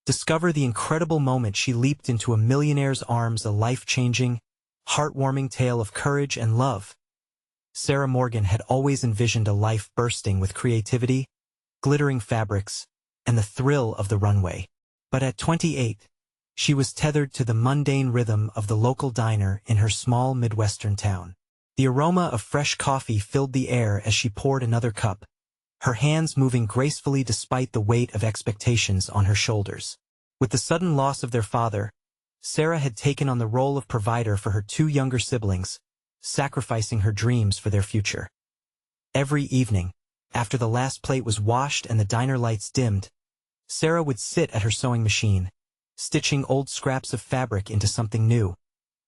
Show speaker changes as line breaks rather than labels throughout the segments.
discover the incredible moment she leaped into a millionaire's arms, a life-changing, heartwarming tale of courage and love. Sarah Morgan had always envisioned a life bursting with creativity, glittering fabrics, and the thrill of the runway. But at 28, she was tethered to the mundane rhythm of the local diner in her small Midwestern town. The aroma of fresh coffee filled the air as she poured another cup, her hands moving gracefully despite the weight of expectations on her shoulders. With the sudden loss of their father, Sarah had taken on the role of provider for her two younger siblings, sacrificing her dreams for their future. Every evening, after the last plate was washed and the diner lights dimmed, Sarah would sit at her sewing machine, stitching old scraps of fabric into something new,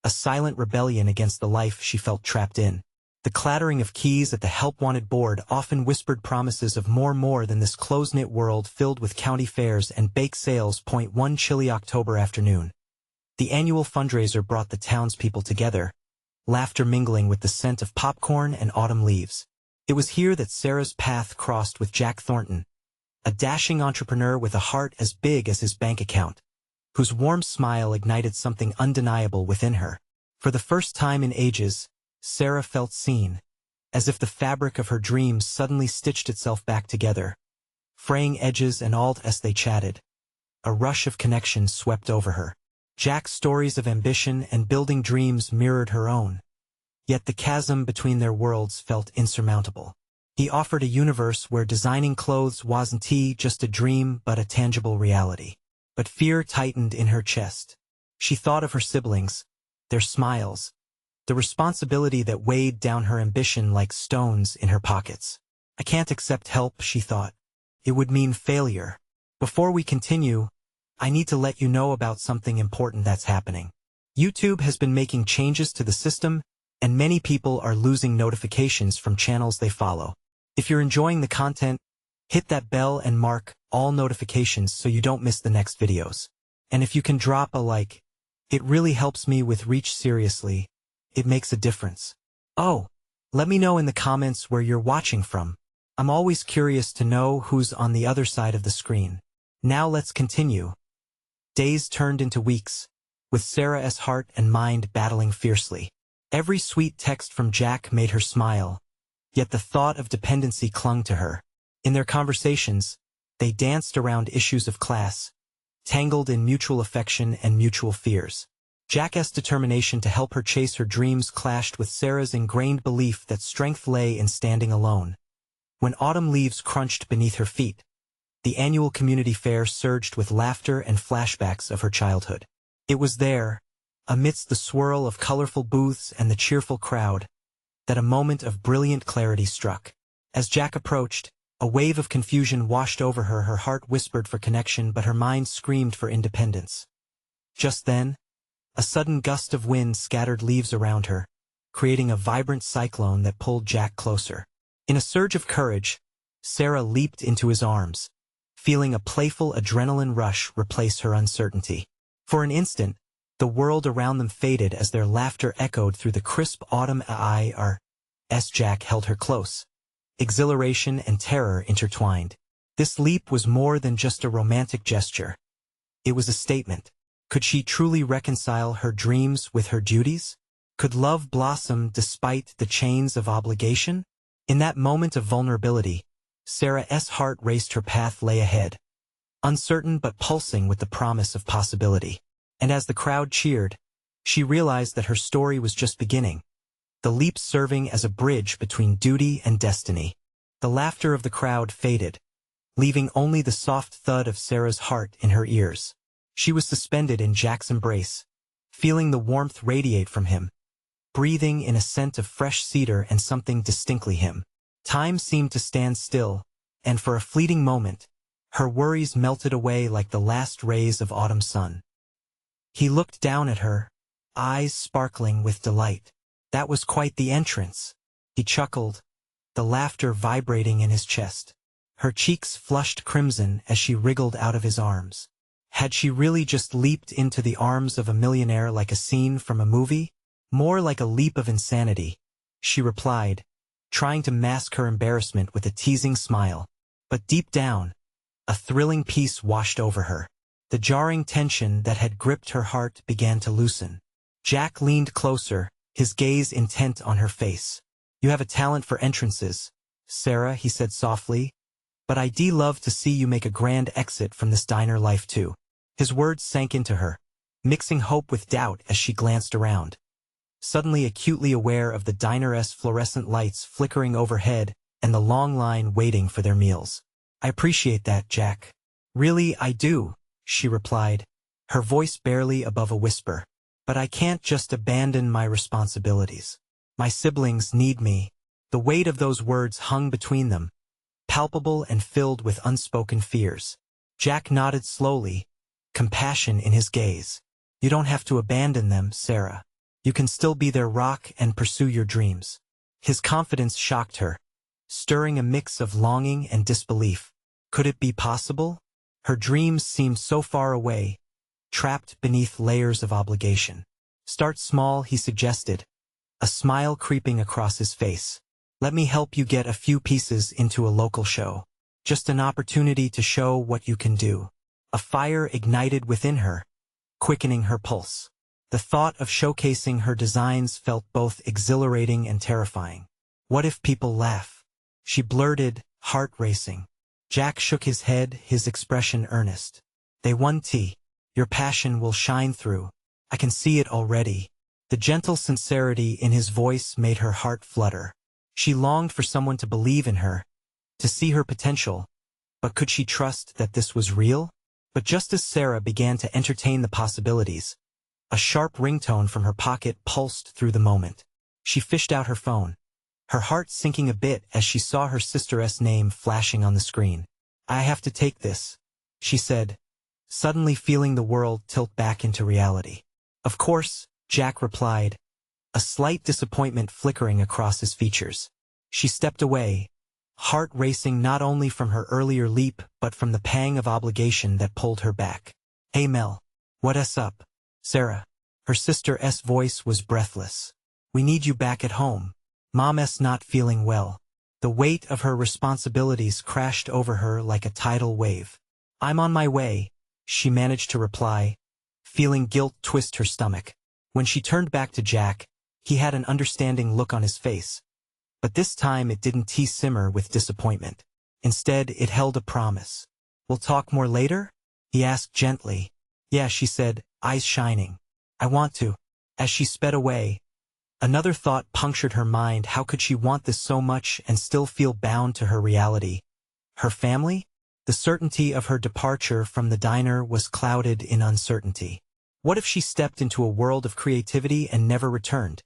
a silent rebellion against the life she felt trapped in. The clattering of keys at the help-wanted board often whispered promises of more than this close-knit world filled with county fairs and bake sales. One chilly October afternoon, the annual fundraiser brought the townspeople together, laughter mingling with the scent of popcorn and autumn leaves. It was here that Sarah's path crossed with Jack Thornton, a dashing entrepreneur with a heart as big as his bank account, whose warm smile ignited something undeniable within her. For the first time in ages, Sarah felt seen, as if the fabric of her dreams suddenly stitched itself back together, fraying edges and all as they chatted. A rush of connection swept over her. Jack's stories of ambition and building dreams mirrored her own, yet the chasm between their worlds felt insurmountable. He offered a universe where designing clothes wasn't just a dream but a tangible reality. But fear tightened in her chest. She thought of her siblings, their smiles, the responsibility that weighed down her ambition like stones in her pockets. I can't accept help, she thought. It would mean failure. Before we continue, I need to let you know about something important that's happening. YouTube has been making changes to the system, and many people are losing notifications from channels they follow. If you're enjoying the content, hit that bell and mark all notifications so you don't miss the next videos. And if you can drop a like, it really helps me with reach. Seriously, it makes a difference. Oh, let me know in the comments where you're watching from. I'm always curious to know who's on the other side of the screen. Now let's continue. Days turned into weeks, with Sarah's heart and mind battling fiercely. Every sweet text from Jack made her smile, yet the thought of dependency clung to her. In their conversations, they danced around issues of class, tangled in mutual affection and mutual fears. Jack's determination to help her chase her dreams clashed with Sarah's ingrained belief that strength lay in standing alone. When autumn leaves crunched beneath her feet, the annual community fair surged with laughter and flashbacks of her childhood. It was there, amidst the swirl of colorful booths and the cheerful crowd, that a moment of brilliant clarity struck. As Jack approached, a wave of confusion washed over her. Her heart whispered for connection, but her mind screamed for independence. Just then, a sudden gust of wind scattered leaves around her, creating a vibrant cyclone that pulled Jack closer. In a surge of courage, Sarah leaped into his arms, feeling a playful adrenaline rush replace her uncertainty. For an instant, the world around them faded as their laughter echoed through the crisp autumn air. Jack held her close. Exhilaration and terror intertwined. This leap was more than just a romantic gesture. It was a statement. Could she truly reconcile her dreams with her duties? Could love blossom despite the chains of obligation? In that moment of vulnerability, Sarah's heart raced. Her path lay ahead, uncertain but pulsing with the promise of possibility. And as the crowd cheered, she realized that her story was just beginning, the leap serving as a bridge between duty and destiny. The laughter of the crowd faded, leaving only the soft thud of Sarah's heart in her ears. She was suspended in Jack's embrace, feeling the warmth radiate from him, breathing in a scent of fresh cedar and something distinctly him. Time seemed to stand still, and for a fleeting moment, her worries melted away like the last rays of autumn sun. He looked down at her, eyes sparkling with delight. That was quite the entrance. He chuckled, the laughter vibrating in his chest. Her cheeks flushed crimson as she wriggled out of his arms. Had she really just leaped into the arms of a millionaire like a scene from a movie? More like a leap of insanity, she replied, trying to mask her embarrassment with a teasing smile. But deep down, a thrilling peace washed over her. The jarring tension that had gripped her heart began to loosen. Jack leaned closer, his gaze intent on her face. "You have a talent for entrances, Sarah," he said softly, "but I'd love to see you make a grand exit from this diner life too." His words sank into her, mixing hope with doubt as she glanced around. Suddenly acutely aware of the diner's fluorescent lights flickering overhead and the long line waiting for their meals. "I appreciate that, Jack." "Really, I do," she replied, her voice barely above a whisper. "But I can't just abandon my responsibilities. My siblings need me." The weight of those words hung between them, palpable and filled with unspoken fears. Jack nodded slowly, compassion in his gaze. "You don't have to abandon them, Sarah. You can still be their rock and pursue your dreams." His confidence shocked her, stirring a mix of longing and disbelief. Could it be possible? Her dreams seemed so far away, trapped beneath layers of obligation. "Start small," he suggested, a smile creeping across his face. "Let me help you get a few pieces into a local show. Just an opportunity to show what you can do." A fire ignited within her, quickening her pulse. The thought of showcasing her designs felt both exhilarating and terrifying. "What if people laugh?" she blurted, heart racing. Jack shook his head, his expression earnest. "They won't. Your passion will shine through. I can see it already." The gentle sincerity in his voice made her heart flutter. She longed for someone to believe in her, to see her potential, but could she trust that this was real? But just as Sarah began to entertain the possibilities, a sharp ringtone from her pocket pulsed through the moment. She fished out her phone, her heart sinking a bit as she saw her sister's name flashing on the screen. "I have to take this," she said, suddenly feeling the world tilt back into reality. "Of course," Jack replied, a slight disappointment flickering across his features. She stepped away, heart racing not only from her earlier leap but from the pang of obligation that pulled her back. "Hey Mel, what's up?" Sarah, her sister's voice was breathless. "We need you back at home. Mom's not feeling well." The weight of her responsibilities crashed over her like a tidal wave. "I'm on my way," she managed to reply, feeling guilt twist her stomach. When she turned back to Jack, he had an understanding look on his face. But this time it didn't simmer with disappointment. Instead, it held a promise. "We'll talk more later?" he asked gently. "Yeah," she said, eyes shining. "I want to." As she sped away, another thought punctured her mind. How could she want this so much and still feel bound to her reality? Her family? The certainty of her departure from the diner was clouded in uncertainty. What if she stepped into a world of creativity and never returned?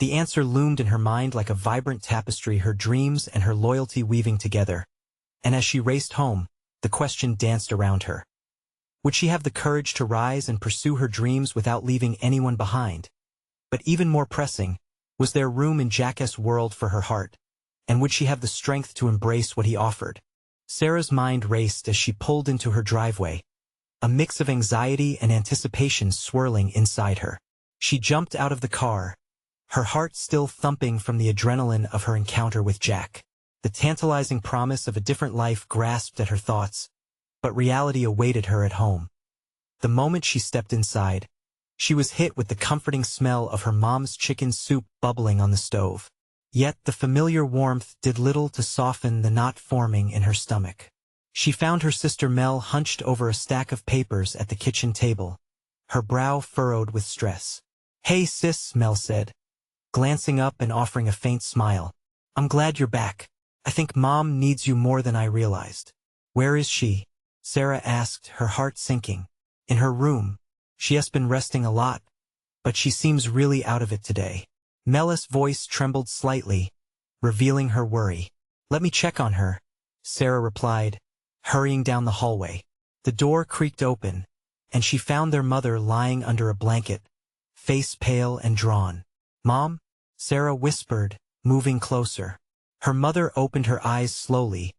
The answer loomed in her mind like a vibrant tapestry, her dreams and her loyalty weaving together. And as she raced home, the question danced around her. Would she have the courage to rise and pursue her dreams without leaving anyone behind? But even more pressing, was there room in Jack's world for her heart? And would she have the strength to embrace what he offered? Sarah's mind raced as she pulled into her driveway, a mix of anxiety and anticipation swirling inside her. She jumped out of the car, her heart still thumping from the adrenaline of her encounter with Jack. The tantalizing promise of a different life grasped at her thoughts, but reality awaited her at home. The moment she stepped inside, she was hit with the comforting smell of her mom's chicken soup bubbling on the stove. Yet the familiar warmth did little to soften the knot forming in her stomach. She found her sister Mel hunched over a stack of papers at the kitchen table, her brow furrowed with stress. "Hey sis," Mel said, glancing up and offering a faint smile. "I'm glad you're back. I think Mom needs you more than I realized." "Where is she?" Sarah asked, her heart sinking. "In her room. She has been resting a lot, but she seems really out of it today." Mel's voice trembled slightly, revealing her worry. "Let me check on her," Sarah replied, hurrying down the hallway. The door creaked open, and she found their mother lying under a blanket, face pale and drawn. "Mom?" Sarah whispered, moving closer. Her mother opened her eyes slowly,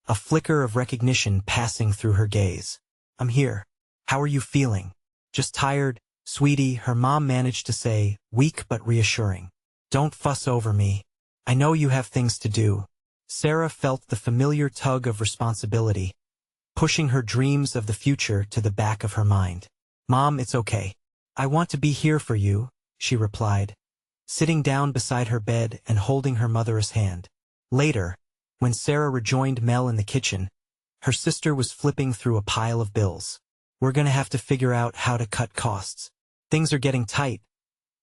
a flicker of recognition passing through her gaze. "I'm here. How are you feeling?" "Just tired, sweetie," her mom managed to say, weak but reassuring. "Don't fuss over me. I know you have things to do." Sarah felt the familiar tug of responsibility, pushing her dreams of the future to the back of her mind. "Mom, it's okay. I want to be here for you," she replied, sitting down beside her bed and holding her mother's hand. Later, when Sarah rejoined Mel in the kitchen, her sister was flipping through a pile of bills. "We're gonna have to figure out how to cut costs. Things are getting tight,"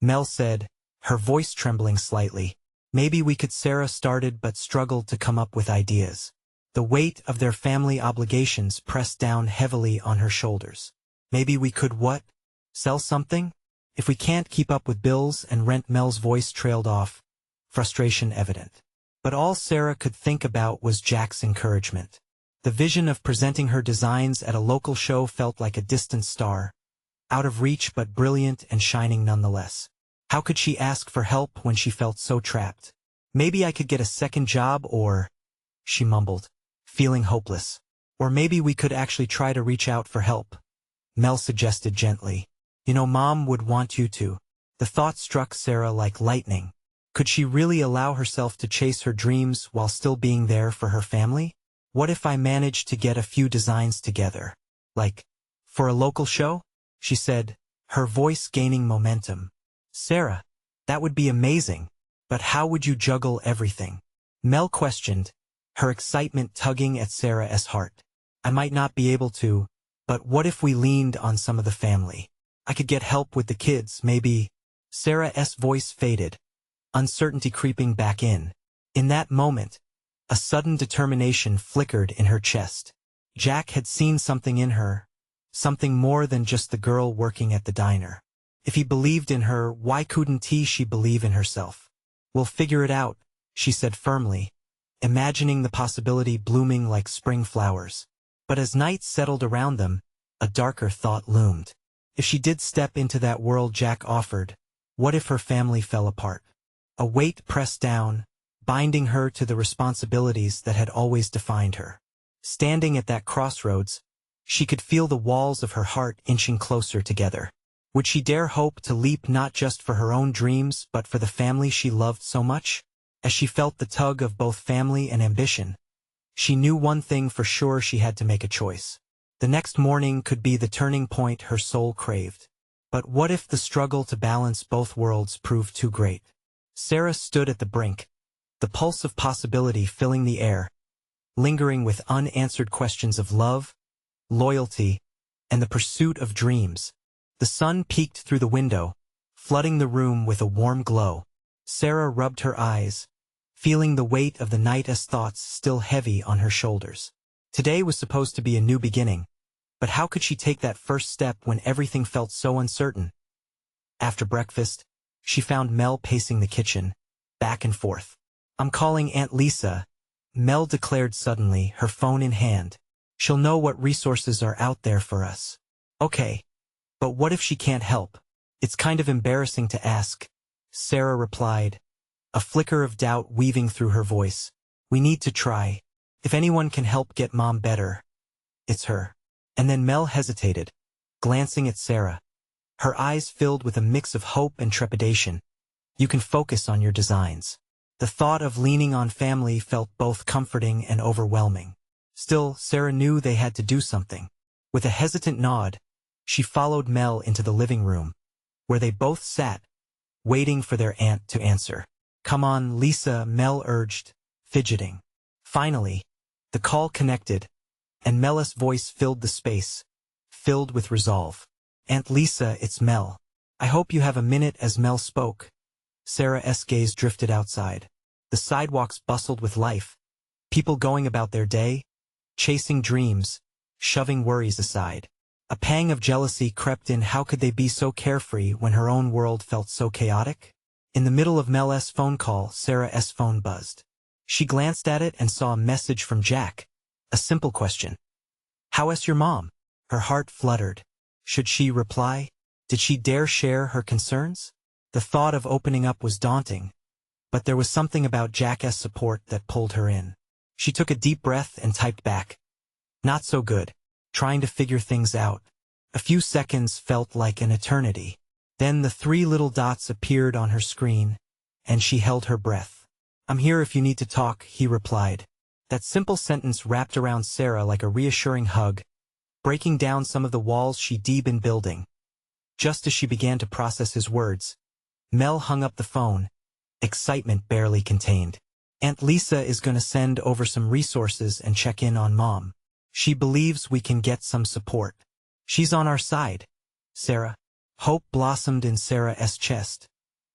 Mel said, her voice trembling slightly. "Maybe we could." Sarah started but struggled to come up with ideas. The weight of their family obligations pressed down heavily on her shoulders. "Maybe we could what? Sell something? If we can't keep up with bills and rent." Mel's voice trailed off, frustration evident. But all Sarah could think about was Jack's encouragement. The vision of presenting her designs at a local show felt like a distant star, out of reach but brilliant and shining nonetheless. How could she ask for help when she felt so trapped? "Maybe I could get a second job or," she mumbled, feeling hopeless. "Or maybe we could actually try to reach out for help," Mel suggested gently. "You know, Mom would want you to." The thought struck Sarah like lightning. Could she really allow herself to chase her dreams while still being there for her family? "What if I managed to get a few designs together? Like, for a local show?" she said, her voice gaining momentum. "Sarah, that would be amazing, but how would you juggle everything?" Mel questioned, her excitement tugging at Sarah's heart. "I might not be able to, but what if we leaned on some of the family? I could get help with the kids, maybe." Sarah's voice faded, uncertainty creeping back in. In that moment, a sudden determination flickered in her chest. Jack had seen something in her, something more than just the girl working at the diner. If he believed in her, why couldn't she believe in herself? "We'll figure it out," she said firmly, imagining the possibility blooming like spring flowers. But as night settled around them, a darker thought loomed. If she did step into that world Jack offered, what if her family fell apart? A weight pressed down, binding her to the responsibilities that had always defined her. Standing at that crossroads, she could feel the walls of her heart inching closer together. Would she dare hope to leap not just for her own dreams but for the family she loved so much? As she felt the tug of both family and ambition, she knew one thing for sure: she had to make a choice. The next morning could be the turning point her soul craved. But what if the struggle to balance both worlds proved too great? Sarah stood at the brink, the pulse of possibility filling the air, lingering with unanswered questions of love, loyalty, and the pursuit of dreams. The sun peeked through the window, flooding the room with a warm glow. Sarah rubbed her eyes, feeling the weight of the night's thoughts still heavy on her shoulders. Today was supposed to be a new beginning, but how could she take that first step when everything felt so uncertain? After breakfast, she found Mel pacing the kitchen, back and forth. "I'm calling Aunt Lisa," Mel declared suddenly, her phone in hand. "She'll know what resources are out there for us." "Okay. But what if she can't help?" "It's kind of embarrassing to ask," Sarah replied, a flicker of doubt weaving through her voice. "We need to try. If anyone can help get Mom better, it's her." And then Mel hesitated, glancing at Sarah, her eyes filled with a mix of hope and trepidation. "You can focus on your designs." The thought of leaning on family felt both comforting and overwhelming. Still, Sarah knew they had to do something. With a hesitant nod, she followed Mel into the living room, where they both sat, waiting for their aunt to answer. "Come on, Lisa," Mel urged, fidgeting. Finally, the call connected, and Mel's voice filled the space, filled with resolve. "Aunt Lisa, it's Mel. I hope you have a minute." As Mel spoke, Sarah's gaze drifted outside. The sidewalks bustled with life, people going about their day, chasing dreams, shoving worries aside. A pang of jealousy crept in. How could they be so carefree when her own world felt so chaotic? In the middle of Mel's phone call, Sarah's phone buzzed. She glanced at it and saw a message from Jack. A simple question. "How's your mom?" Her heart fluttered. Should she reply? Did she dare share her concerns? The thought of opening up was daunting, but there was something about Jack's support that pulled her in. She took a deep breath and typed back. "Not so good. Trying to figure things out." A few seconds felt like an eternity. Then the 3 little dots appeared on her screen, and she held her breath. "I'm here if you need to talk," he replied, That simple sentence wrapped around Sarah like a reassuring hug, breaking down some of the walls she'd been building. Just as she began to process his words, Mel hung up the phone, excitement barely contained. Aunt Lisa is going to send over some resources and check in on Mom. She believes we can get some support. She's on our side, Sarah. Hope blossomed in Sarah's chest,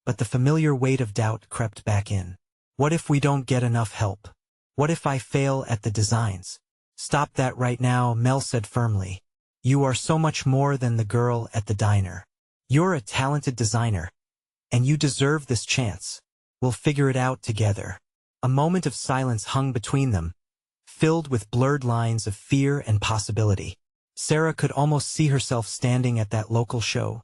but the familiar weight of doubt crept back in. What if we don't get enough help? What if I fail at the designs? Stop that right now, Mel said firmly. You are so much more than the girl at the diner. You're a talented designer, and you deserve this chance. We'll figure it out together. A moment of silence hung between them, filled with blurred lines of fear and possibility. Sarah could almost see herself standing at that local show,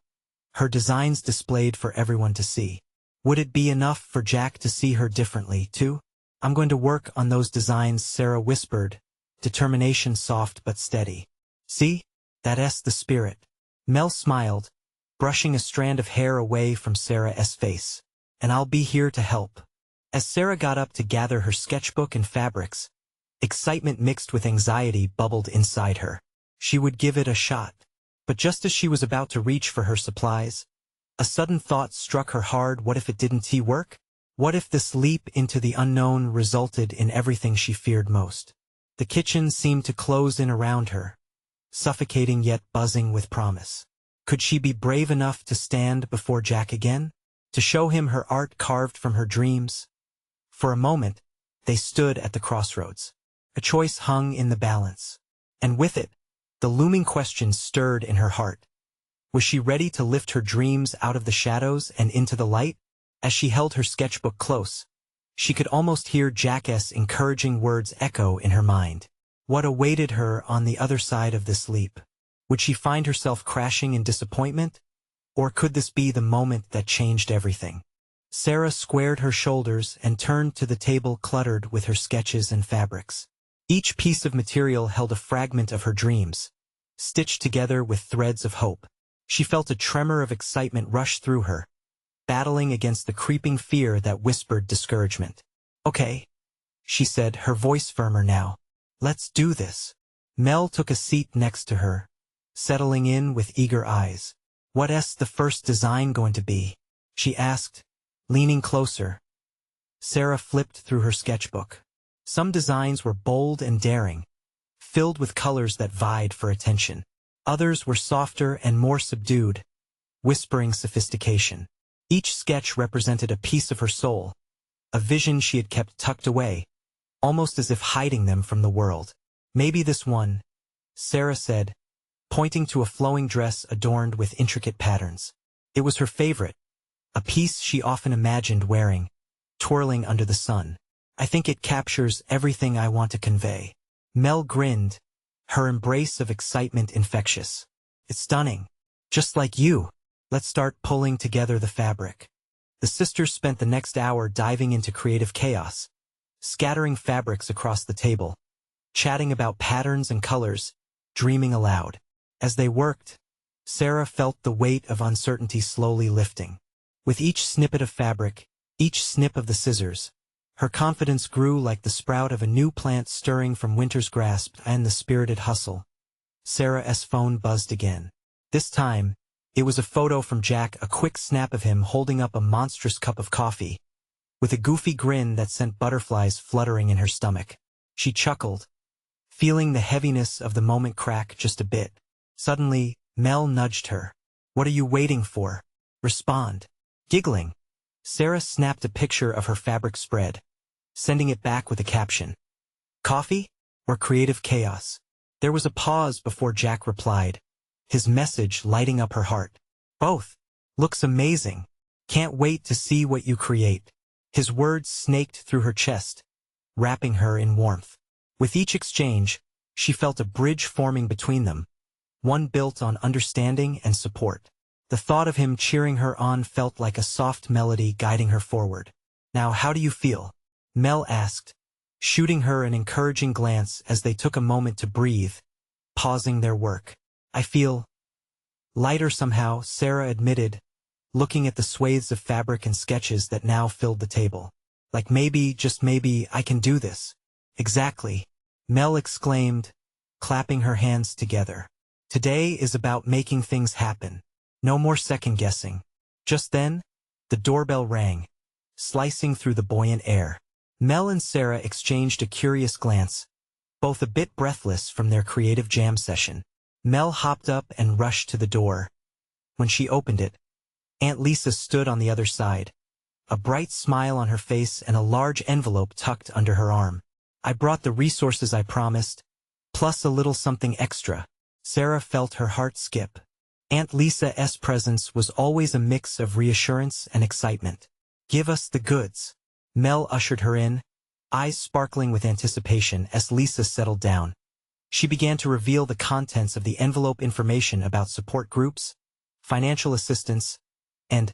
her designs displayed for everyone to see. Would it be enough for Jack to see her differently, too? I'm going to work on those designs, Sarah whispered, determination soft but steady. See? That's the spirit. Mel smiled, brushing a strand of hair away from Sarah's face. And I'll be here to help. As Sarah got up to gather her sketchbook and fabrics, excitement mixed with anxiety bubbled inside her. She would give it a shot. But just as she was about to reach for her supplies, a sudden thought struck her hard. What if it didn't work? What if this leap into the unknown resulted in everything she feared most? The kitchen seemed to close in around her, suffocating yet buzzing with promise. Could she be brave enough to stand before Jack again? To show him her art carved from her dreams? For a moment, they stood at the crossroads. A choice hung in the balance. And with it, the looming question stirred in her heart. Was she ready to lift her dreams out of the shadows and into the light? As she held her sketchbook close, she could almost hear Jack's encouraging words echo in her mind. What awaited her on the other side of this leap? Would she find herself crashing in disappointment? Or could this be the moment that changed everything? Sarah squared her shoulders and turned to the table cluttered with her sketches and fabrics. Each piece of material held a fragment of her dreams, stitched together with threads of hope. She felt a tremor of excitement rush through her, battling against the creeping fear that whispered discouragement. Okay, she said, her voice firmer now. Let's do this. Mel took a seat next to her, settling in with eager eyes. What's the first design going to be? She asked, leaning closer. Sarah flipped through her sketchbook. Some designs were bold and daring, filled with colors that vied for attention. Others were softer and more subdued, whispering sophistication. Each sketch represented a piece of her soul, a vision she had kept tucked away, almost as if hiding them from the world. Maybe this one, Sarah said, pointing to a flowing dress adorned with intricate patterns. It was her favorite, a piece she often imagined wearing, twirling under the sun. I think it captures everything I want to convey. Mel grinned, her embrace of excitement infectious. It's stunning. Just like you. Let's start pulling together the fabric. The sisters spent the next hour diving into creative chaos, scattering fabrics across the table, chatting about patterns and colors, dreaming aloud. As they worked, Sarah felt the weight of uncertainty slowly lifting. With each snippet of fabric, each snip of the scissors, her confidence grew like the sprout of a new plant stirring from winter's grasp and the spirited hustle. Sarah's phone buzzed again. This time, it was a photo from Jack, a quick snap of him holding up a monstrous cup of coffee, with a goofy grin that sent butterflies fluttering in her stomach. She chuckled, feeling the heaviness of the moment crack just a bit. Suddenly, Mel nudged her. What are you waiting for? Respond. Giggling, Sarah snapped a picture of her fabric spread, sending it back with a caption. Coffee or creative chaos? There was a pause before Jack replied, his message lighting up her heart. Both. Looks amazing. Can't wait to see what you create. His words snaked through her chest, wrapping her in warmth. With each exchange, she felt a bridge forming between them, one built on understanding and support. The thought of him cheering her on felt like a soft melody guiding her forward. Now, how do you feel? Mel asked, shooting her an encouraging glance as they took a moment to breathe, pausing their work. I feel lighter somehow, Sarah admitted, looking at the swathes of fabric and sketches that now filled the table. Like maybe, just maybe, I can do this. Exactly, Mel exclaimed, clapping her hands together. Today is about making things happen. No more second-guessing. Just then, the doorbell rang, slicing through the buoyant air. Mel and Sarah exchanged a curious glance, both a bit breathless from their creative jam session. Mel hopped up and rushed to the door. When she opened it, Aunt Lisa stood on the other side, a bright smile on her face and a large envelope tucked under her arm. I brought the resources I promised, plus a little something extra. Sarah felt her heart skip. Aunt Lisa's presence was always a mix of reassurance and excitement. Give us the goods. Mel ushered her in, eyes sparkling with anticipation as Lisa settled down. She began to reveal the contents of the envelope: information about support groups, financial assistance, and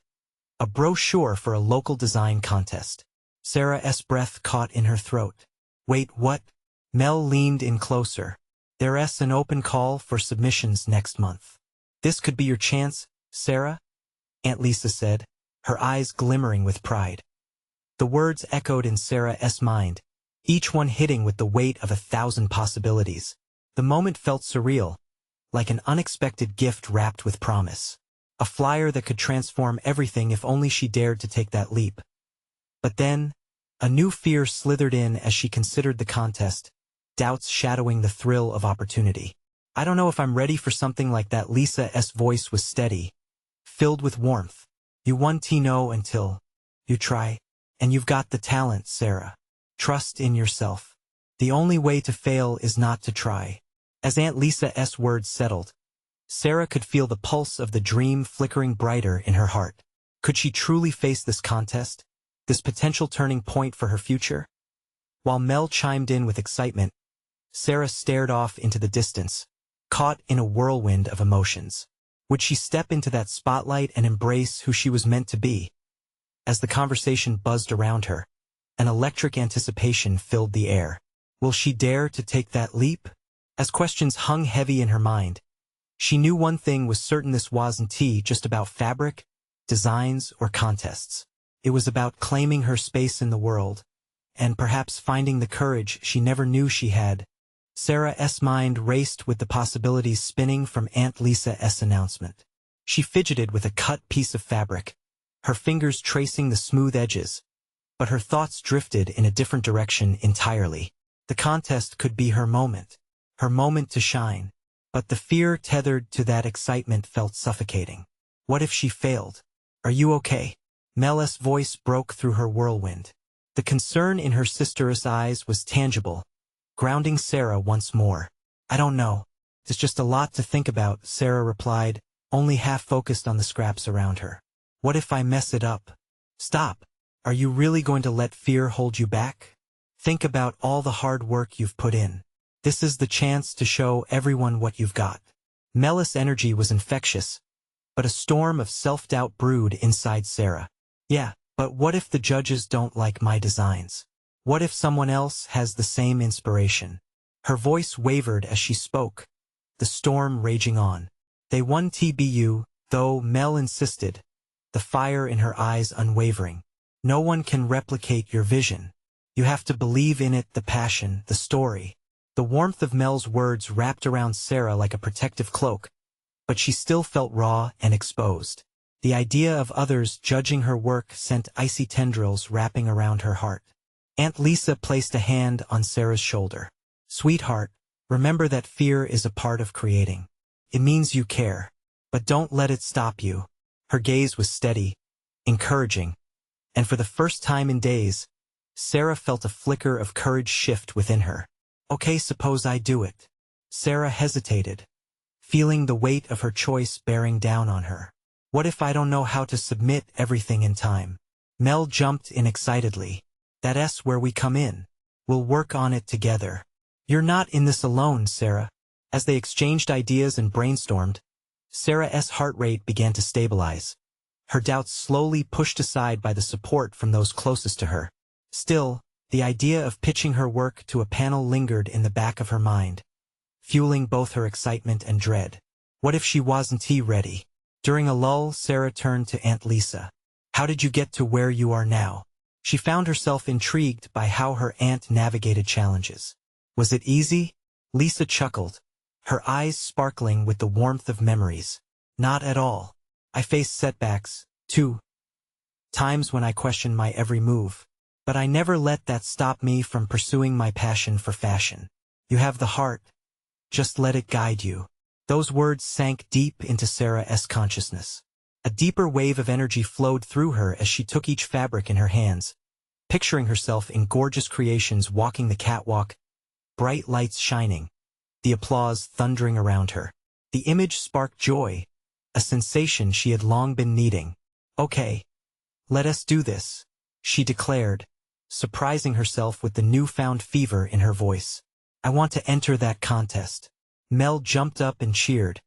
a brochure for a local design contest. Sarah's breath caught in her throat. Wait, what? Mel leaned in closer. There's an open call for submissions next month. This could be your chance, Sarah, Aunt Lisa said, her eyes glimmering with pride. The words echoed in Sarah's mind, each one hitting with the weight of 1,000 possibilities. The moment felt surreal, like an unexpected gift wrapped with promise. A flyer that could transform everything if only she dared to take that leap. But then, a new fear slithered in as she considered the contest, doubts shadowing the thrill of opportunity. I don't know if I'm ready for something like that. Lisa's voice was steady, filled with warmth. You won't know until you try. And you've got the talent, Sarah. Trust in yourself. The only way to fail is not to try. As Aunt Lisa's words settled, Sarah could feel the pulse of the dream flickering brighter in her heart. Could she truly face this contest, this potential turning point for her future? While Mel chimed in with excitement, Sarah stared off into the distance, caught in a whirlwind of emotions. Would she step into that spotlight and embrace who she was meant to be? As the conversation buzzed around her, an electric anticipation filled the air. Will she dare to take that leap? As questions hung heavy in her mind, she knew one thing was certain: this wasn't just about fabric, designs, or contests. It was about claiming her space in the world, and perhaps finding the courage she never knew she had. Sarah's mind raced with the possibilities spinning from Aunt Lisa's announcement. She fidgeted with a cut piece of fabric, her fingers tracing the smooth edges, but her thoughts drifted in a different direction entirely. The contest could be her moment to shine. But the fear tethered to that excitement felt suffocating. What if she failed? Are you okay? Mel's voice broke through her whirlwind. The concern in her sister's eyes was tangible, grounding Sarah once more. I don't know. There's just a lot to think about, Sarah replied, only half focused on the scraps around her. What if I mess it up? Stop. Are you really going to let fear hold you back? Think about all the hard work you've put in. This is the chance to show everyone what you've got. Mel's energy was infectious, but a storm of self-doubt brewed inside Sarah. Yeah, but what if the judges don't like my designs? What if someone else has the same inspiration? Her voice wavered as she spoke, the storm raging on. They won TBU, though, Mel insisted, the fire in her eyes unwavering. No one can replicate your vision. You have to believe in it, the passion, the story. The warmth of Mel's words wrapped around Sarah like a protective cloak, but she still felt raw and exposed. The idea of others judging her work sent icy tendrils wrapping around her heart. Aunt Lisa placed a hand on Sarah's shoulder. Sweetheart, remember that fear is a part of creating. It means you care, but don't let it stop you. Her gaze was steady, encouraging, and for the first time in days, Sarah felt a flicker of courage shift within her. Okay, suppose I do it. Sarah hesitated, feeling the weight of her choice bearing down on her. What if I don't know how to submit everything in time? Mel jumped in excitedly. That's where we come in. We'll work on it together. You're not in this alone, Sarah. As they exchanged ideas and brainstormed, Sarah's heart rate began to stabilize, her doubts slowly pushed aside by the support from those closest to her. Still, the idea of pitching her work to a panel lingered in the back of her mind, fueling both her excitement and dread. What if she wasn't ready? During a lull, Sarah turned to Aunt Lisa. How did you get to where you are now? She found herself intrigued by how her aunt navigated challenges. Was it easy? Lisa chuckled, her eyes sparkling with the warmth of memories. Not at all. I faced setbacks, too. Times when I questioned my every move. But I never let that stop me from pursuing my passion for fashion. You have the heart. Just let it guide you. Those words sank deep into Sarah's consciousness. A deeper wave of energy flowed through her as she took each fabric in her hands, picturing herself in gorgeous creations walking the catwalk, bright lights shining, the applause thundering around her. The image sparked joy, a sensation she had long been needing. Okay, let us do this, she declared, surprising herself with the newfound fever in her voice. I want to enter that contest. Mel jumped up and cheered,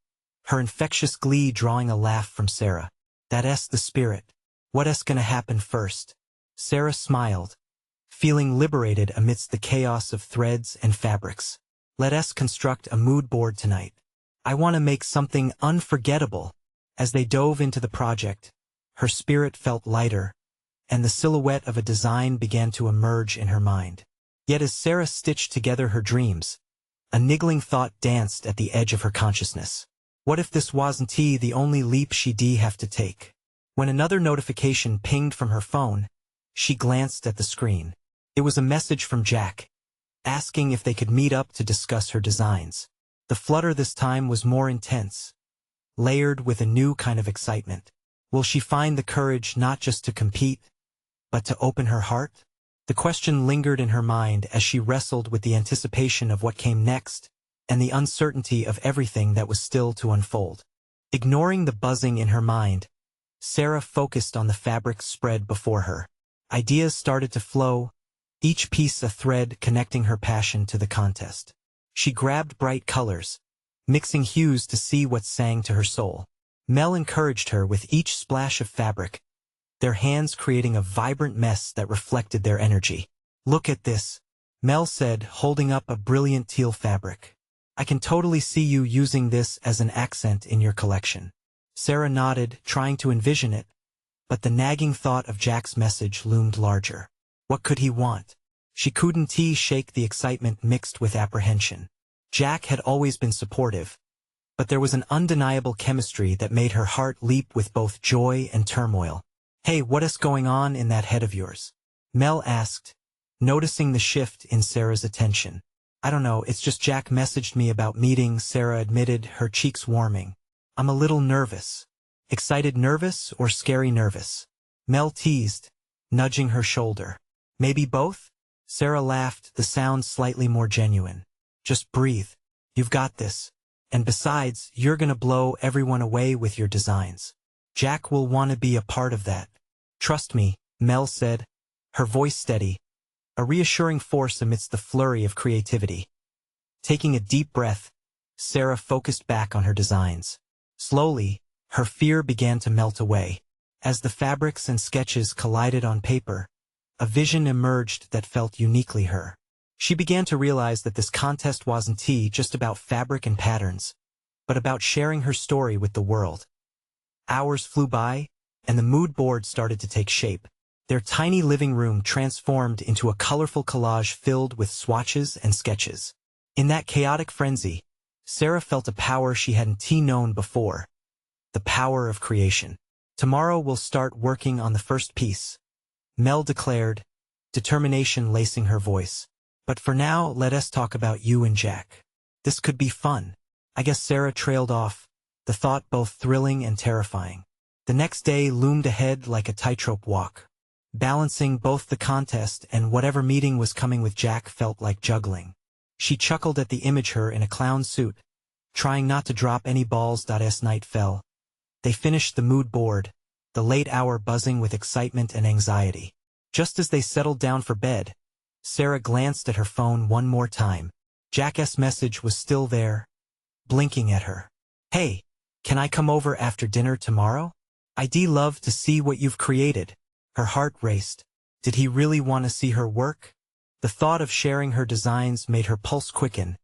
her infectious glee drawing a laugh from Sarah. That's the spirit. What's gonna happen first? Sarah smiled, feeling liberated amidst the chaos of threads and fabrics. Let us construct a mood board tonight. I want to make something unforgettable. As they dove into the project, her spirit felt lighter, and the silhouette of a design began to emerge in her mind. Yet as Sarah stitched together her dreams, a niggling thought danced at the edge of her consciousness. What if this wasn't the only leap she'd have to take? When another notification pinged from her phone, she glanced at the screen. It was a message from Jack, asking if they could meet up to discuss her designs. The flutter this time was more intense, layered with a new kind of excitement. Will she find the courage not just to compete, but to open her heart? The question lingered in her mind as she wrestled with the anticipation of what came next, and the uncertainty of everything that was still to unfold. Ignoring the buzzing in her mind, Sarah focused on the fabric spread before her. Ideas started to flow, each piece a thread connecting her passion to the contest. She grabbed bright colors, mixing hues to see what sang to her soul. Mel encouraged her with each splash of fabric, their hands creating a vibrant mess that reflected their energy. Look at this, Mel said, holding up a brilliant teal fabric. I can totally see you using this as an accent in your collection. Sarah nodded, trying to envision it, but the nagging thought of Jack's message loomed larger. What could he want? She couldn't shake the excitement mixed with apprehension. Jack had always been supportive, but there was an undeniable chemistry that made her heart leap with both joy and turmoil. Hey, what's going on in that head of yours? Mel asked, noticing the shift in Sarah's attention. I don't know, it's just Jack messaged me about meeting, Sarah admitted, her cheeks warming. I'm a little nervous. Excited nervous or scary nervous? Mel teased, nudging her shoulder. Maybe both? Sarah laughed, the sound slightly more genuine. Just breathe. You've got this. And besides, you're gonna blow everyone away with your designs. Jack will want to be a part of that. Trust me, Mel said, her voice steady, a reassuring force amidst the flurry of creativity. Taking a deep breath, Sarah focused back on her designs. Slowly, her fear began to melt away. As the fabrics and sketches collided on paper, a vision emerged that felt uniquely her. She began to realize that this contest wasn't just about fabric and patterns, but about sharing her story with the world. Hours flew by, and the mood board started to take shape. Their tiny living room transformed into a colorful collage filled with swatches and sketches. In that chaotic frenzy, Sarah felt a power she hadn't known before. The power of creation. Tomorrow we'll start working on the first piece, Mel declared, determination lacing her voice. But for now, let us talk about you and Jack. This could be fun. I guess Sarah trailed off, the thought both thrilling and terrifying. The next day loomed ahead like a tightrope walk. Balancing both the contest and whatever meeting was coming with Jack felt like juggling. She chuckled at the image her in a clown suit, trying not to drop any balls. As night fell, they finished the mood board, the late hour buzzing with excitement and anxiety. Just as they settled down for bed, Sarah glanced at her phone one more time. Jack's message was still there, blinking at her. Hey, can I come over after dinner tomorrow? I'd love to see what you've created. Her heart raced. Did he really want to see her work? The thought of sharing her designs made her pulse quicken,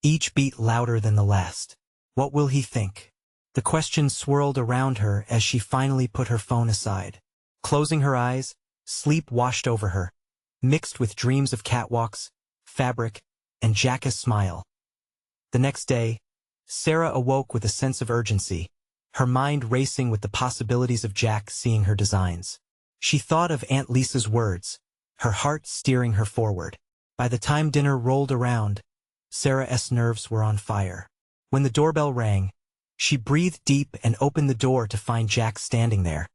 each beat louder than the last. What will he think? The question swirled around her as she finally put her phone aside. Closing her eyes, Sleep washed over her, mixed with dreams of catwalks, fabric, and Jack's smile. The next day, Sarah awoke with a sense of urgency, her mind racing with the possibilities of Jack seeing her designs. She thought of Aunt Lisa's words, her heart steering her forward. By the time dinner rolled around, Sarah's nerves were on fire. When the doorbell rang, she breathed deep and opened the door to find Jack standing there,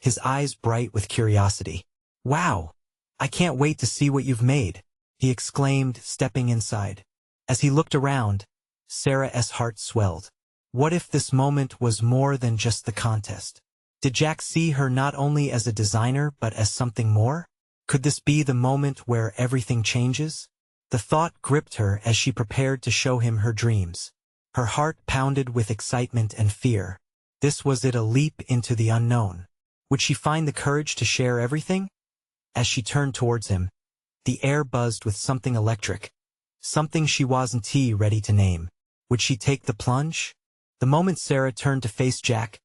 his eyes bright with curiosity. "Wow! I can't wait to see what you've made," he exclaimed, stepping inside. As he looked around, Sarah's heart swelled. What if this moment was more than just the contest? Did Jack see her not only as a designer but as something more? Could this be the moment where everything changes? The thought gripped her as she prepared to show him her dreams. Her heart pounded with excitement and fear. This was it, a leap into the unknown. Would she find the courage to share everything? As she turned towards him, the air buzzed with something electric, something she wasn't ready to name. Would she take the plunge? The moment Sarah turned to face Jack,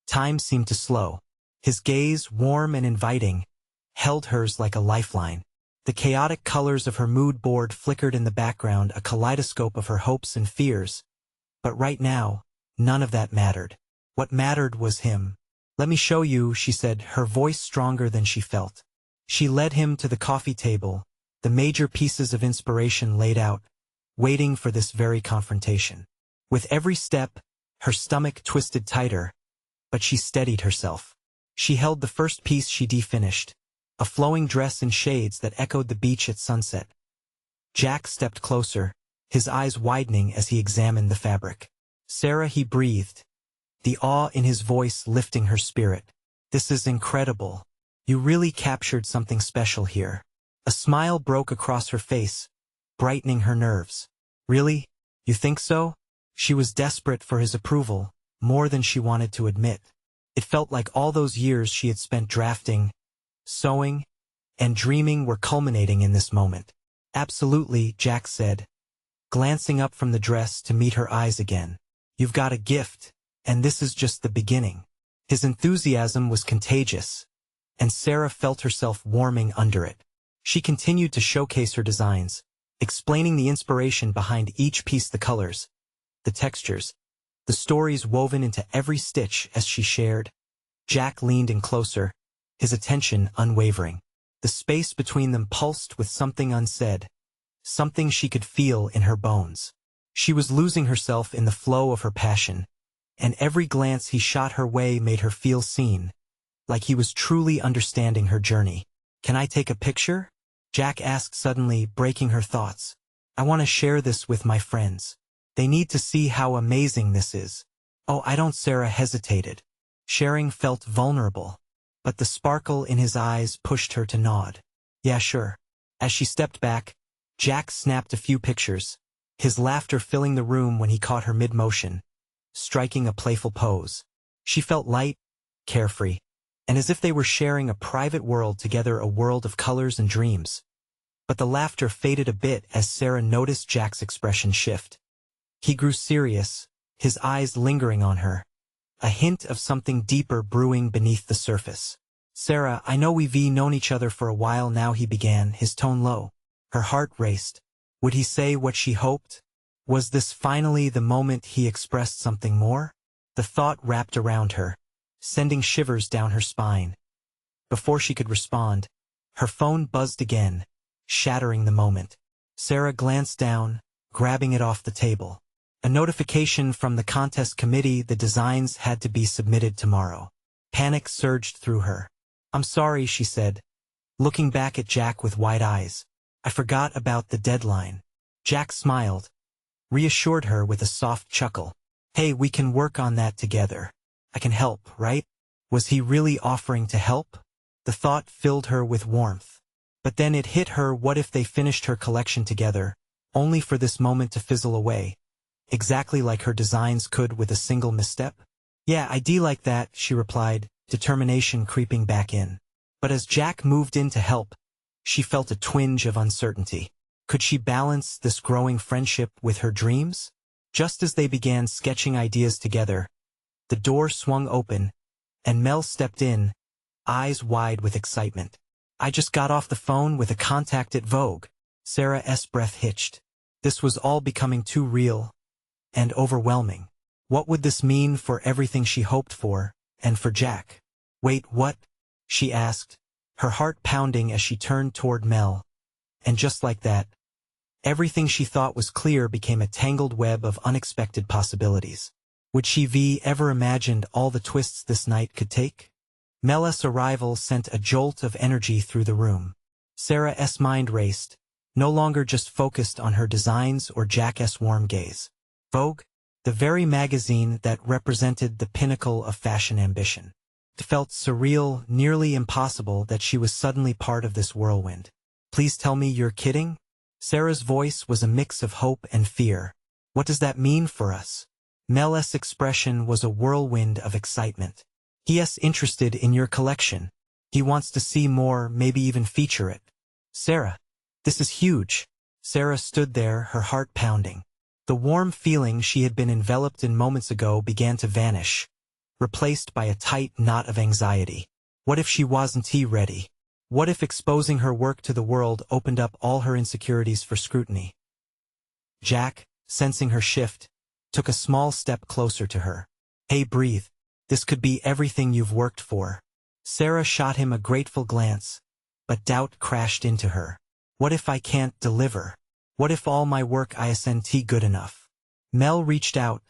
time seemed to slow. His gaze, warm and inviting, held hers like a lifeline. The chaotic colors of her mood board flickered in the background, a kaleidoscope of her hopes and fears. But right now, none of that mattered. What mattered was him. "Let me show you," she said, her voice stronger than she felt. She led him to the coffee table, the major pieces of inspiration laid out, waiting for this very confrontation. With every step, her stomach twisted tighter, but she steadied herself. She held the first piece she finished, a flowing dress in shades that echoed the beach at sunset. Jack stepped closer, his eyes widening as he examined the fabric. "Sarah," he breathed, the awe in his voice lifting her spirit. "This is incredible. You really captured something special here." A smile broke across her face, brightening her nerves. "Really? You think so?" She was desperate for his approval, more than she wanted to admit. It felt like all those years she had spent drafting, sewing, and dreaming were culminating in this moment. "Absolutely," Jack said, glancing up from the dress to meet her eyes again. "You've got a gift, and this is just the beginning." His enthusiasm was contagious, and Sarah felt herself warming under it. She continued to showcase her designs, explaining the inspiration behind each piece, the colors, the textures, the stories woven into every stitch as she shared. Jack leaned in closer, his attention unwavering. The space between them pulsed with something unsaid, something she could feel in her bones. She was losing herself in the flow of her passion, and every glance he shot her way made her feel seen, like he was truly understanding her journey. "Can I take a picture?" Jack asked suddenly, breaking her thoughts. "I want to share this with my friends. They need to see how amazing this is." "Oh, I don't," Sarah hesitated. Sharing felt vulnerable, but the sparkle in his eyes pushed her to nod. "Yeah, sure." As she stepped back, Jack snapped a few pictures, his laughter filling the room when he caught her mid-motion, striking a playful pose. She felt light, carefree, and as if they were sharing a private world together, a world of colors and dreams. But the laughter faded a bit as Sarah noticed Jack's expression shift. He grew serious, his eyes lingering on her, a hint of something deeper brewing beneath the surface. "Sarah, I know we've known each other for a while now," he began, his tone low. Her heart raced. Would he say what she hoped? Was this finally the moment he expressed something more? The thought wrapped around her, sending shivers down her spine. Before she could respond, her phone buzzed again, shattering the moment. Sarah glanced down, grabbing it off the table. A notification from the contest committee: the designs had to be submitted tomorrow. Panic surged through her. "I'm sorry," she said, looking back at Jack with wide eyes. "I forgot about the deadline." Jack smiled, reassured her with a soft chuckle. "Hey, we can work on that together. I can help, right?" Was he really offering to help? The thought filled her with warmth. But then it hit her: what if they finished her collection together, only for this moment to fizzle away, exactly like her designs could with a single misstep? "Yeah, I'd like that," she replied, determination creeping back in. But as Jack moved in to help, she felt a twinge of uncertainty. Could she balance this growing friendship with her dreams? Just as they began sketching ideas together, the door swung open, and Mel stepped in, eyes wide with excitement. I just got off the phone with a contact at Vogue. Sarah's breath hitched. This was all becoming too real and overwhelming. What would this mean for everything she hoped for, and for Jack? Wait, what? She asked, her heart pounding as she turned toward Mel. And just like that, everything she thought was clear became a tangled web of unexpected possibilities. Would she ever imagined all the twists this night could take? Mel's arrival sent a jolt of energy through the room. Sarah's mind raced, no longer just focused on her designs or Jack's warm gaze. Vogue, the very magazine that represented the pinnacle of fashion ambition. It felt surreal, nearly impossible that she was suddenly part of this whirlwind. Please tell me you're kidding? Sarah's voice was a mix of hope and fear. What does that mean for us? Mel's expression was a whirlwind of excitement. He's interested in your collection. He wants to see more, maybe even feature it. Sarah, this is huge. Sarah stood there, her heart pounding. The warm feeling she had been enveloped in moments ago began to vanish, replaced by a tight knot of anxiety. What if she wasn't ready? What if exposing her work to the world opened up all her insecurities for scrutiny? Jack, sensing her shift, took a small step closer to her. Hey, breathe. This could be everything you've worked for. Sarah shot him a grateful glance, but doubt crashed into her. What if I can't deliver? What if all my work isn't good enough? Mel reached out,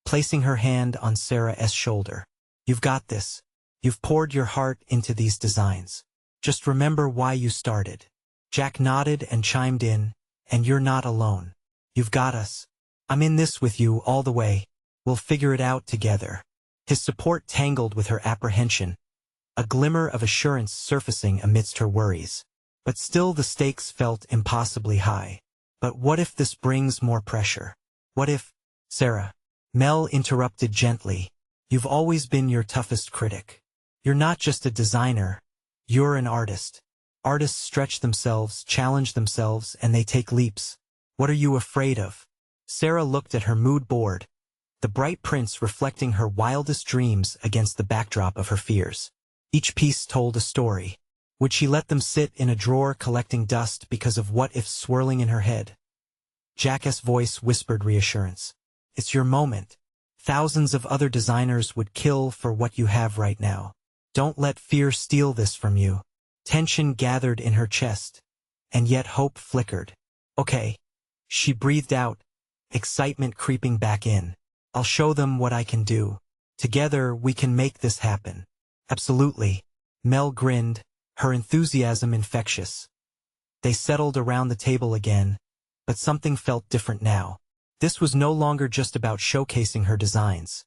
placing her hand on Sarah's shoulder. You've got this. You've poured your heart into these designs. Just remember why you started. Jack nodded and chimed in, and you're not alone. You've got us. I'm in this with you all the way. We'll figure it out together. His support tangled with her apprehension, a glimmer of assurance surfacing amidst her worries. But still the stakes felt impossibly high. But what if this brings more pressure? What if, Sarah? Mel interrupted gently. You've always been your toughest critic. You're not just a designer. You're an artist. Artists stretch themselves, challenge themselves, and they take leaps. What are you afraid of? Sarah looked at her mood board, the bright prints reflecting her wildest dreams against the backdrop of her fears. Each piece told a story. Would she let them sit in a drawer collecting dust because of what-ifs swirling in her head? Jack's voice whispered reassurance. It's your moment. Thousands of other designers would kill for what you have right now. Don't let fear steal this from you. Tension gathered in her chest, and yet hope flickered. Okay. She breathed out, excitement creeping back in. I'll show them what I can do. Together we can make this happen. Absolutely. Mel grinned, her enthusiasm infectious. They settled around the table again, but something felt different now. This was no longer just about showcasing her designs.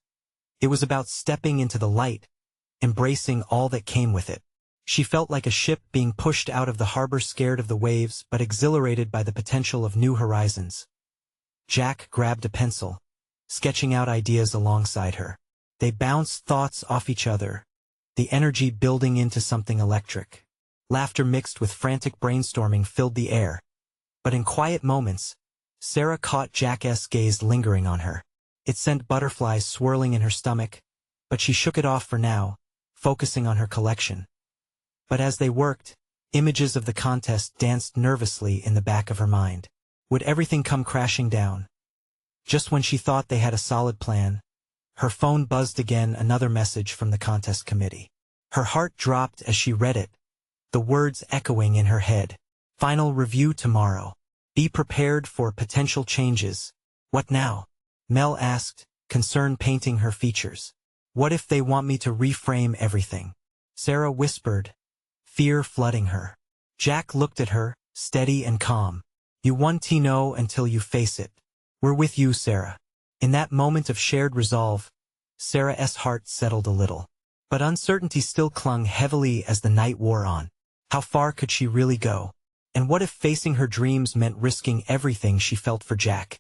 It was about stepping into the light, embracing all that came with it. She felt like a ship being pushed out of the harbor, scared of the waves but exhilarated by the potential of new horizons. Jack grabbed a pencil, sketching out ideas alongside her. They bounced thoughts off each other, the energy building into something electric. Laughter mixed with frantic brainstorming filled the air. But in quiet moments, Sarah caught Jack's gaze lingering on her. It sent butterflies swirling in her stomach, but she shook it off for now, focusing on her collection. But as they worked, images of the contest danced nervously in the back of her mind. Would everything come crashing down? Just when she thought they had a solid plan, her phone buzzed again, another message from the contest committee. Her heart dropped as she read it, the words echoing in her head. Final review tomorrow. Be prepared for potential changes. What now? Mel asked, concern painting her features. What if they want me to reframe everything? Sarah whispered, fear flooding her. Jack looked at her, steady and calm. You won't know until you face it. We're with you, Sarah. In that moment of shared resolve, Sarah's heart settled a little. But uncertainty still clung heavily as the night wore on. How far could she really go? And what if facing her dreams meant risking everything she felt for Jack?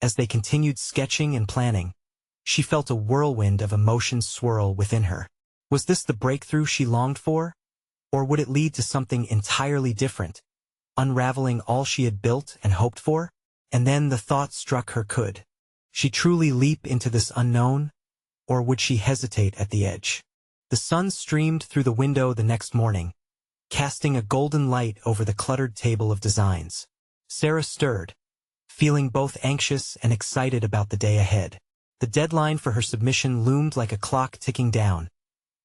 As they continued sketching and planning, she felt a whirlwind of emotions swirl within her. Was this the breakthrough she longed for? Or would it lead to something entirely different, unraveling all she had built and hoped for? And then the thought struck her, could she truly leap into this unknown? Or would she hesitate at the edge? The sun streamed through the window the next morning, casting a golden light over the cluttered table of designs. Sarah stirred, feeling both anxious and excited about the day ahead. The deadline for her submission loomed like a clock ticking down,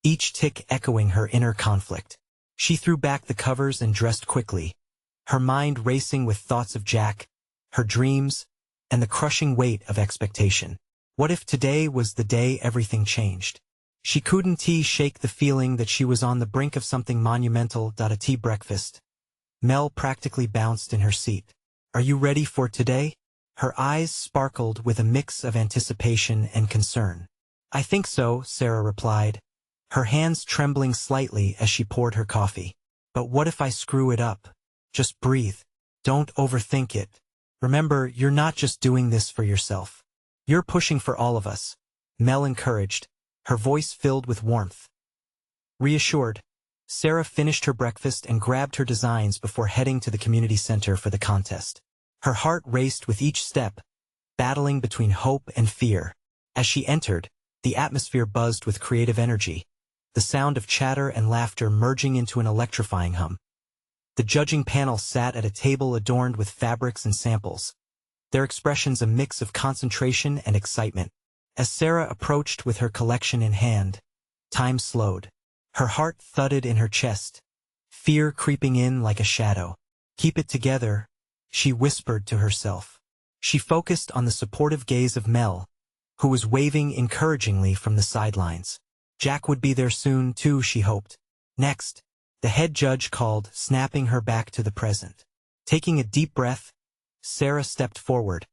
each tick echoing her inner conflict. She threw back the covers and dressed quickly, her mind racing with thoughts of Jack, her dreams, and the crushing weight of expectation. What if today was the day everything changed? She couldn't shake the feeling that she was on the brink of something monumental. A tea breakfast. Mel practically bounced in her seat. Are you ready for today? Her eyes sparkled with a mix of anticipation and concern. I think so, Sarah replied, her hands trembling slightly as she poured her coffee. But what if I screw it up? Just breathe. Don't overthink it. Remember, you're not just doing this for yourself. You're pushing for all of us. Mel encouraged, her voice filled with warmth. Reassured, Sarah finished her breakfast and grabbed her designs before heading to the community center for the contest. Her heart raced with each step, battling between hope and fear. As she entered, the atmosphere buzzed with creative energy, the sound of chatter and laughter merging into an electrifying hum. The judging panel sat at a table adorned with fabrics and samples, their expressions a mix of concentration and excitement. As Sarah approached with her collection in hand, time slowed. Her heart thudded in her chest, fear creeping in like a shadow. Keep it together, she whispered to herself. She focused on the supportive gaze of Mel, who was waving encouragingly from the sidelines. Jack would be there soon too, she hoped. Next, the head judge called, snapping her back to the present. Taking a deep breath, Sarah stepped forward,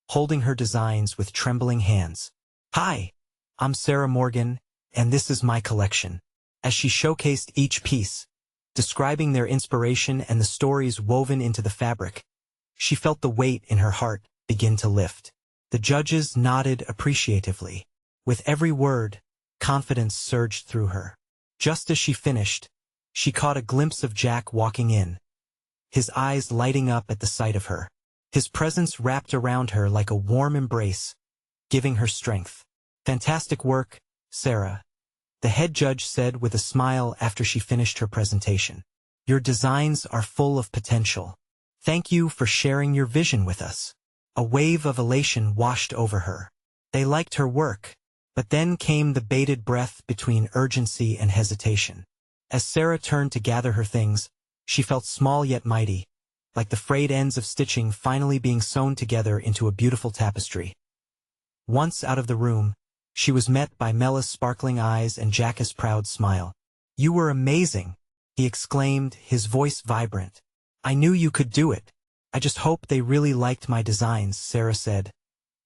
holding her designs with trembling hands. Hi, I'm Sarah Morgan, and this is my collection. As she showcased each piece, describing their inspiration and the stories woven into the fabric, she felt the weight in her heart begin to lift. The judges nodded appreciatively. With every word, confidence surged through her. Just as she finished, she caught a glimpse of Jack walking in, his eyes lighting up at the sight of her. His presence wrapped around her like a warm embrace, giving her strength. Fantastic work, Sarah, the head judge said with a smile after she finished her presentation. Your designs are full of potential. Thank you for sharing your vision with us. A wave of elation washed over her. They liked her work, but then came the bated breath between urgency and hesitation. As Sarah turned to gather her things, she felt small yet mighty, like the frayed ends of stitching finally being sewn together into a beautiful tapestry. Once out of the room, she was met by Mel's sparkling eyes and Jack's proud smile. You were amazing, he exclaimed, his voice vibrant. I knew you could do it. I just hope they really liked my designs, Sarah said,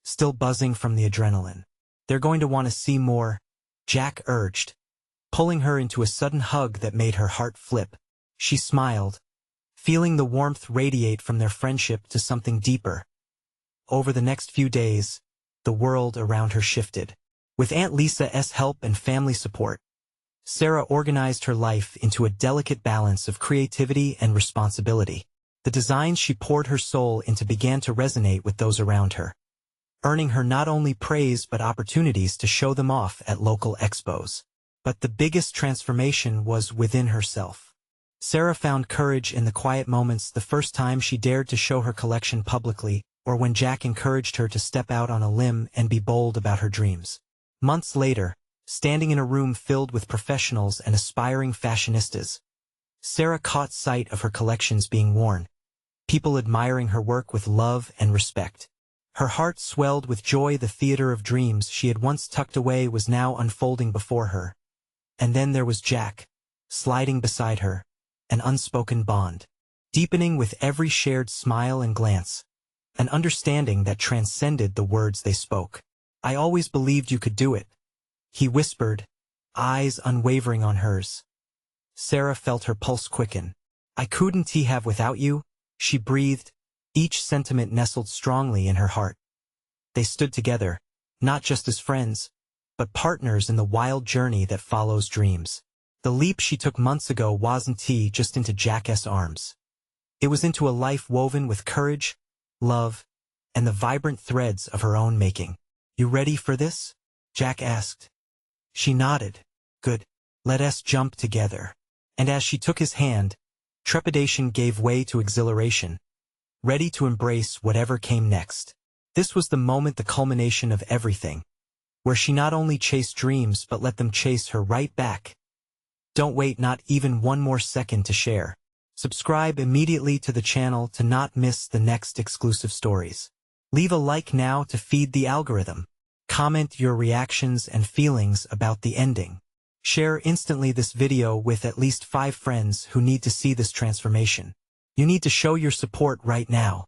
still buzzing from the adrenaline. They're going to want to see more, Jack urged, pulling her into a sudden hug that made her heart flip. She smiled, feeling the warmth radiate from their friendship to something deeper. Over the next few days, the world around her shifted. With Aunt Lisa's help and family support, Sarah organized her life into a delicate balance of creativity and responsibility. The designs she poured her soul into began to resonate with those around her, earning her not only praise but opportunities to show them off at local expos. But the biggest transformation was within herself. Sarah found courage in the quiet moments, the first time she dared to show her collection publicly, or when Jack encouraged her to step out on a limb and be bold about her dreams. Months later, standing in a room filled with professionals and aspiring fashionistas, Sarah caught sight of her collections being worn, people admiring her work with love and respect. Her heart swelled with joy. The theater of dreams she had once tucked away was now unfolding before her. And then there was Jack, sliding beside her, an unspoken bond, deepening with every shared smile and glance, an understanding that transcended the words they spoke. I always believed you could do it, he whispered, eyes unwavering on hers. Sarah felt her pulse quicken. I couldn't have without you, she breathed, each sentiment nestled strongly in her heart. They stood together, not just as friends, but partners in the wild journey that follows dreams. The leap she took months ago wasn't just into Jack's arms. It was into a life woven with courage, love, and the vibrant threads of her own making. You ready for this? Jack asked. She nodded. Good. Let us jump together. And as she took his hand, trepidation gave way to exhilaration, ready to embrace whatever came next. This was the moment, the culmination of everything, where she not only chased dreams but let them chase her right back. Don't wait not even one more second to share. Subscribe immediately to the channel to not miss the next exclusive stories. Leave a like now to feed the algorithm. Comment your reactions and feelings about the ending. Share instantly this video with at least 5 friends who need to see this transformation. You need to show your support right now.